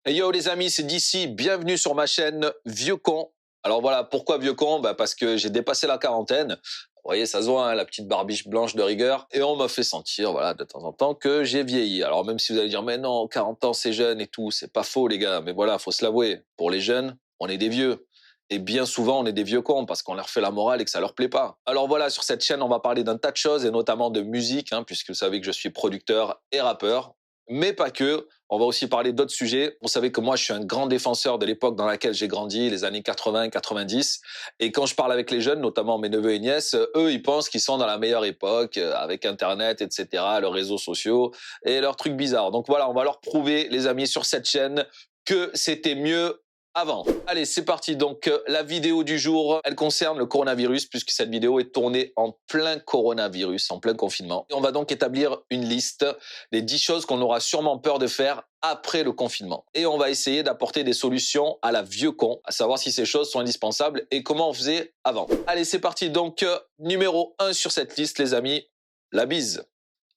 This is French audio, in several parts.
Hey yo les amis, c'est d'ici, bienvenue sur ma chaîne Vieux Con. Alors voilà, pourquoi Vieux Con? Parce que j'ai dépassé la quarantaine. Vous voyez, ça se voit, hein, la petite barbiche blanche de rigueur. Et on m'a fait sentir, voilà, de temps en temps, que j'ai vieilli. Alors même si vous allez dire, mais non, 40 ans c'est jeune et tout, c'est pas faux les gars. Mais voilà, faut se l'avouer, pour les jeunes, on est des vieux. Et bien souvent, on est des vieux cons parce qu'on leur fait la morale et que ça leur plaît pas. Alors voilà, sur cette chaîne, on va parler d'un tas de choses et notamment de musique, hein, puisque vous savez que je suis producteur et rappeur. Mais pas que. On va aussi parler d'autres sujets. Vous savez que moi, je suis un grand défenseur de l'époque dans laquelle j'ai grandi, les années 80, 90. Et quand je parle avec les jeunes, notamment mes neveux et nièces, eux, ils pensent qu'ils sont dans la meilleure époque, avec Internet, etc., leurs réseaux sociaux et leurs trucs bizarres. Donc voilà, on va leur prouver, les amis, sur cette chaîne, que c'était mieux avant. Allez, c'est parti. Donc, la vidéo du jour, elle concerne le coronavirus, puisque cette vidéo est tournée en plein coronavirus, en plein confinement. Et on va donc établir une liste des 10 choses qu'on aura sûrement peur de faire après le confinement. Et on va essayer d'apporter des solutions à la vieux con, à savoir si ces choses sont indispensables et comment on faisait avant. Allez, c'est parti. Donc, numéro 1 sur cette liste, les amis, la bise.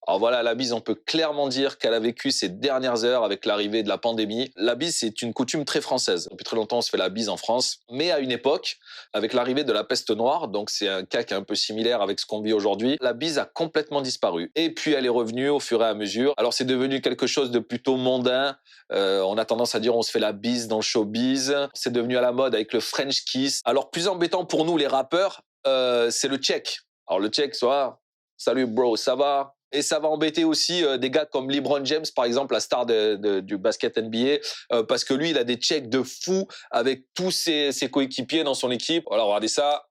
Alors voilà, la bise, on peut clairement dire qu'elle a vécu ses dernières heures avec l'arrivée de la pandémie. La bise, c'est une coutume très française. Depuis très longtemps, on se fait la bise en France. Mais à une époque, avec l'arrivée de la peste noire, donc c'est un cas qui est un peu similaire avec ce qu'on vit aujourd'hui, la bise a complètement disparu. Et puis elle est revenue au fur et à mesure. Alors c'est devenu quelque chose de plutôt mondain. On a tendance à dire on se fait la bise dans le showbiz. C'est devenu à la mode avec le French kiss. Alors plus embêtant pour nous, les rappeurs, c'est le check. Alors le check, soit salut bro, ça va? Et ça va embêter aussi des gars comme LeBron James, par exemple, la star du basket NBA, parce que lui, il a des checks de fou avec tous ses coéquipiers dans son équipe. Voilà, regardez ça.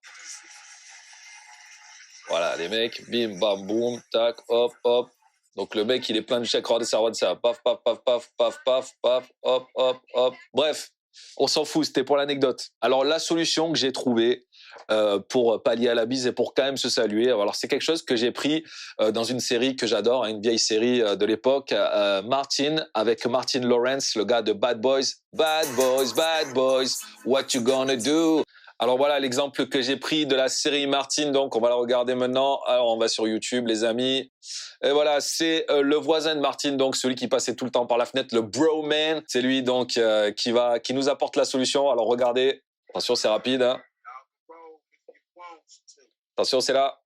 Voilà, les mecs, bim, bam, boum, tac, hop, hop. Donc le mec, il est plein de chèques, regardez ça, paf, paf, paf, paf, paf, paf, paf, hop, hop, hop. Bref, on s'en fout, c'était pour l'anecdote. Alors la solution que j'ai trouvée pour pallier à la bise et pour quand même se saluer, alors c'est quelque chose que j'ai pris dans une série que j'adore, hein, une vieille série de l'époque, Martin, avec Martin Lawrence, le gars de Bad Boys. Bad Boys, what you gonna do? Alors voilà l'exemple que j'ai pris de la série Martin, donc on va la regarder maintenant. Alors on va sur YouTube les amis. Et voilà, c'est le voisin de Martin, donc celui qui passait tout le temps par la fenêtre, le bro man. C'est lui donc qui nous apporte la solution. Alors regardez, attention c'est rapide. Hein. Attention c'est là.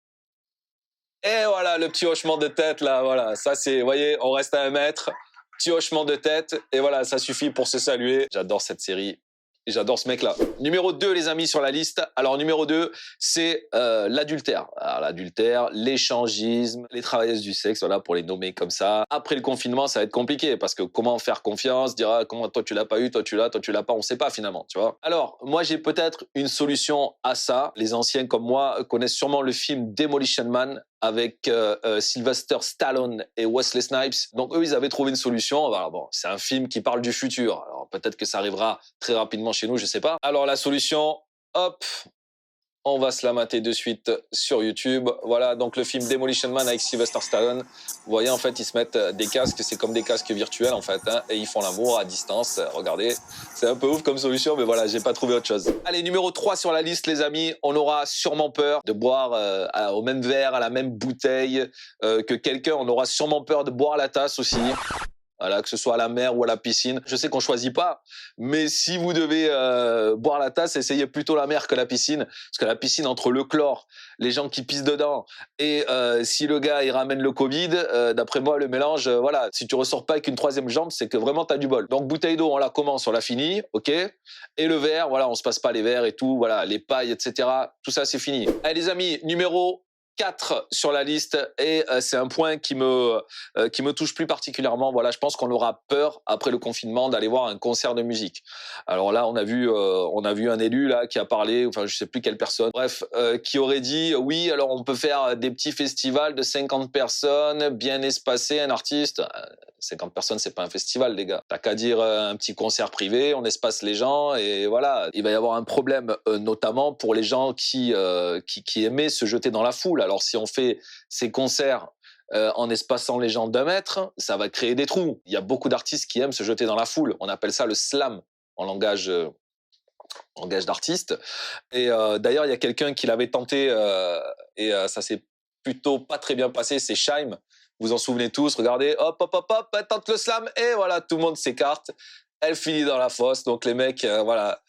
Et voilà le petit hochement de tête là, voilà. Ça c'est, vous voyez, on reste à 1 mètre. Petit hochement de tête et voilà, ça suffit pour se saluer. J'adore cette série. Et j'adore ce mec-là. Numéro 2, les amis, sur la liste. Alors, numéro 2, c'est l'adultère. Alors, l'adultère, l'échangisme, les travailleuses du sexe, voilà, pour les nommer comme ça. Après le confinement, ça va être compliqué parce que comment faire confiance, dire ah, comment toi tu l'as pas eu, toi tu l'as pas, on sait pas finalement, tu vois. Alors, moi, j'ai peut-être une solution à ça. Les anciens comme moi connaissent sûrement le film Demolition Man avec Sylvester Stallone et Wesley Snipes. Donc eux, ils avaient trouvé une solution. Alors, bon, c'est un film qui parle du futur. Alors peut-être que ça arrivera très rapidement chez nous, je sais pas. Alors la solution, hop, on va se la mater de suite sur YouTube. Voilà, donc le film Demolition Man avec Sylvester Stallone. Vous voyez, en fait, ils se mettent des casques, c'est comme des casques virtuels, en fait, hein, et ils font l'amour à distance. Regardez, c'est un peu ouf comme solution, mais voilà, j'ai pas trouvé autre chose. Allez, numéro 3 sur la liste, les amis. On aura sûrement peur de boire au même verre, à la même bouteille que quelqu'un. On aura sûrement peur de boire à la tasse aussi. Voilà, que ce soit à la mer ou à la piscine. Je sais qu'on choisit pas, mais si vous devez boire la tasse, essayez plutôt la mer que la piscine, parce que la piscine, entre le chlore, les gens qui pissent dedans, et si le gars il ramène le Covid, d'après moi le mélange, voilà, si tu ressors pas avec une troisième jambe, c'est que vraiment t'as du bol. Donc bouteille d'eau, on la commence, on la finit, ok, et le verre, voilà, on se passe pas les verres et tout, voilà, les pailles, etc. Tout ça c'est fini. Allez les amis, numéro 4 sur la liste et c'est un point qui me touche plus particulièrement. Voilà, je pense qu'on aura peur après le confinement d'aller voir un concert de musique. Alors là, on a vu un élu là qui a parlé, enfin je sais plus quelle personne, bref, qui aurait dit oui, alors on peut faire des petits festivals de 50 personnes, bien espacés, un artiste. 50 personnes, c'est pas un festival, les gars. T'as qu'à dire un petit concert privé, on espace les gens et voilà. Il va y avoir un problème, notamment pour les gens qui aimaient se jeter dans la foule. Alors si on fait ces concerts en espaçant les gens d'1 mètre, ça va créer des trous. Il y a beaucoup d'artistes qui aiment se jeter dans la foule. On appelle ça le slam en langage d'artiste. Et d'ailleurs, il y a quelqu'un qui l'avait tenté et ça s'est plutôt pas très bien passé, c'est Scheim. Vous en souvenez tous, regardez, hop, hop, hop, hop, tente le slam, et voilà, tout le monde s'écarte. elle finit dans la fosse. Donc les mecs, voilà,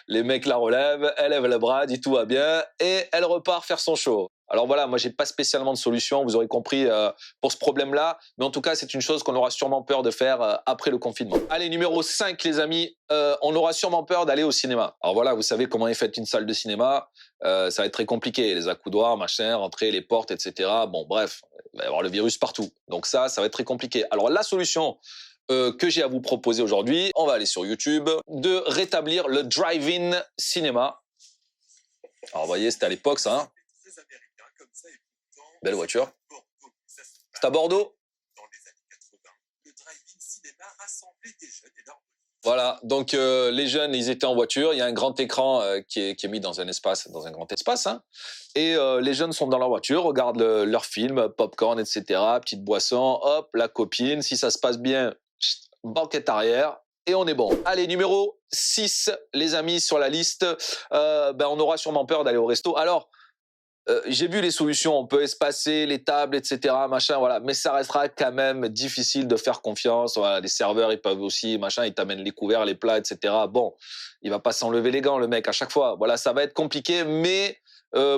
les mecs la relèvent, elle lève le bras, dit tout va bien, et elle repart faire son show. Alors voilà, moi j'ai pas spécialement de solution, vous aurez compris, pour ce problème-là, mais en tout cas c'est une chose qu'on aura sûrement peur de faire après le confinement. Allez, numéro 5 les amis, on aura sûrement peur d'aller au cinéma. Alors voilà, vous savez comment est faite une salle de cinéma, ça va être très compliqué, les accoudoirs, machin, rentrer, les portes, etc. Bon bref, il va y avoir le virus partout, donc ça va être très compliqué. Alors la solution que j'ai à vous proposer aujourd'hui, on va aller sur YouTube, de rétablir le drive-in cinéma. Alors vous voyez, c'était à l'époque ça, hein. Belle voiture. C'est à Bordeaux. Voilà, donc les jeunes, ils étaient en voiture, il y a un grand écran qui est mis dans un espace, dans un grand espace, hein, et les jeunes sont dans leur voiture, regardent leur film, popcorn, etc., petite boisson, hop, la copine, si ça se passe bien, banquette arrière, et on est bon. Allez, numéro 6, les amis, sur la liste, on aura sûrement peur d'aller au resto. Alors, j'ai vu les solutions, on peut espacer les tables, etc., machin, voilà, mais ça restera quand même difficile de faire confiance. Voilà, les serveurs, ils peuvent aussi, machin, ils t'amènent les couverts, les plats, etc. Bon, il va pas s'enlever les gants, le mec, à chaque fois. Voilà, ça va être compliqué, mais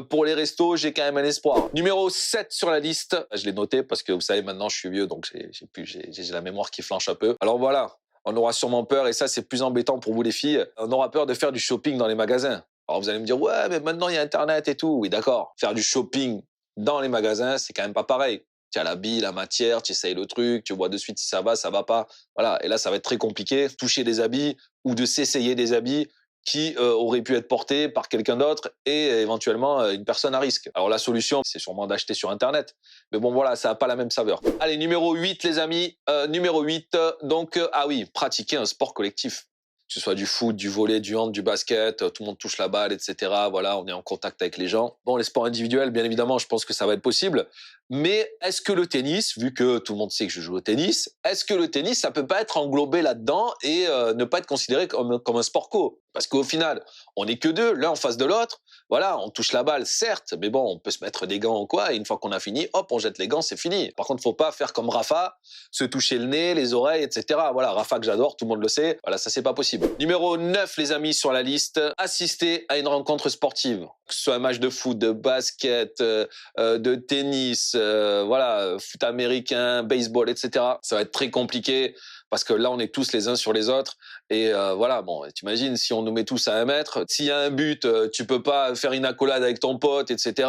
pour les restos, j'ai quand même un espoir. Numéro 7 sur la liste, je l'ai noté parce que vous savez, maintenant je suis vieux, donc j'ai la mémoire qui flanche un peu. Alors voilà, on aura sûrement peur, et ça c'est plus embêtant pour vous les filles, on aura peur de faire du shopping dans les magasins. Alors vous allez me dire, ouais, mais maintenant il y a Internet et tout. Oui, d'accord. Faire du shopping dans les magasins, c'est quand même pas pareil. Tu as l'habit, la matière, tu essayes le truc, tu vois de suite si ça va pas. Voilà. Et là, ça va être très compliqué. Toucher des habits ou de s'essayer des habits qui auraient pu être portés par quelqu'un d'autre et éventuellement une personne à risque. Alors la solution, c'est sûrement d'acheter sur Internet. Mais bon, voilà, ça n'a pas la même saveur. Allez, numéro 8, les amis. Numéro 8, donc, ah oui, pratiquer un sport collectif. Que ce soit du foot, du volley, du hand, du basket, tout le monde touche la balle, etc. Voilà, on est en contact avec les gens. Bon, les sports individuels, bien évidemment, je pense que ça va être possible. Mais est-ce que le tennis, vu que tout le monde sait que je joue au tennis, est-ce que le tennis, ça peut pas être englobé là-dedans et ne pas être considéré comme un sport co? Parce qu'au final, on n'est que deux, l'un en face de l'autre. Voilà, on touche la balle, certes, mais bon, on peut se mettre des gants ou quoi, et une fois qu'on a fini, hop, on jette les gants, c'est fini. Par contre, faut pas faire comme Rafa, se toucher le nez, les oreilles, etc. Voilà, Rafa que j'adore, tout le monde le sait. Voilà, ça c'est pas possible. Numéro 9, les amis, sur la liste, assister à une rencontre sportive. Que ce soit un match de foot, de basket, de tennis, voilà, foot américain, baseball, etc. Ça va être très compliqué. Parce que là, on est tous les uns sur les autres. Et voilà, bon, t'imagines, si on nous met tous à 1 mètre, s'il y a un but, tu peux pas faire une accolade avec ton pote, etc.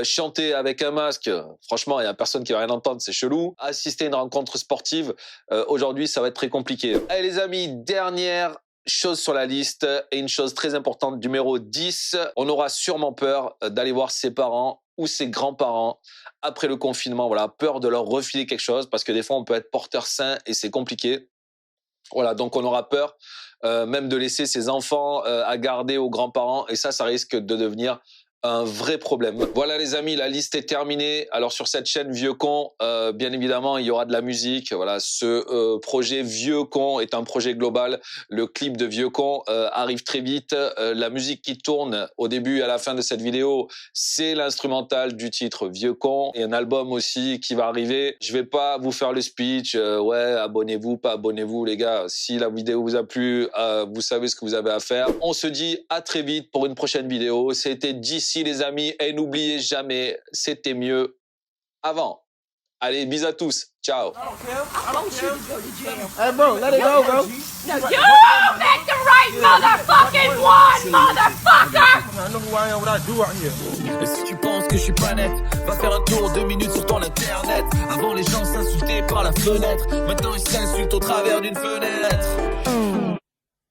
Chanter avec un masque, franchement, il y a personne qui va rien entendre, c'est chelou. Assister à une rencontre sportive, aujourd'hui, ça va être très compliqué. Allez, les amis, dernière chose sur la liste, et une chose très importante, numéro 10, on aura sûrement peur d'aller voir ses parents ou ses grands-parents après le confinement, voilà, peur de leur refiler quelque chose, parce que des fois on peut être porteur sain et c'est compliqué. Voilà, donc on aura peur même de laisser ses enfants à garder aux grands-parents, et ça risque de devenir un vrai problème. Voilà les amis, la liste est terminée. Alors sur cette chaîne Vieux Con, bien évidemment, il y aura de la musique. Voilà, ce projet Vieux Con est un projet global. Le clip de Vieux Con arrive très vite. La musique qui tourne au début et à la fin de cette vidéo, c'est l'instrumental du titre Vieux Con. Et un album aussi qui va arriver. Je vais pas vous faire le speech. Ouais, abonnez-vous, pas abonnez-vous les gars. Si la vidéo vous a plu, vous savez ce que vous avez à faire. On se dit à très vite pour une prochaine vidéo. C'était d'ici les amis, et n'oubliez jamais, c'était mieux avant. Allez, bisous à tous. Ciao. Hey, bro, let it go, bro. No, you make the right motherfucking one, motherfucker! I know who I am, what I do out here. Et si tu penses que je suis pas net, va faire un tour 2 minutes sur ton internet. Avant les gens s'insultaient par la fenêtre, maintenant ils s'insultent au travers d'une fenêtre.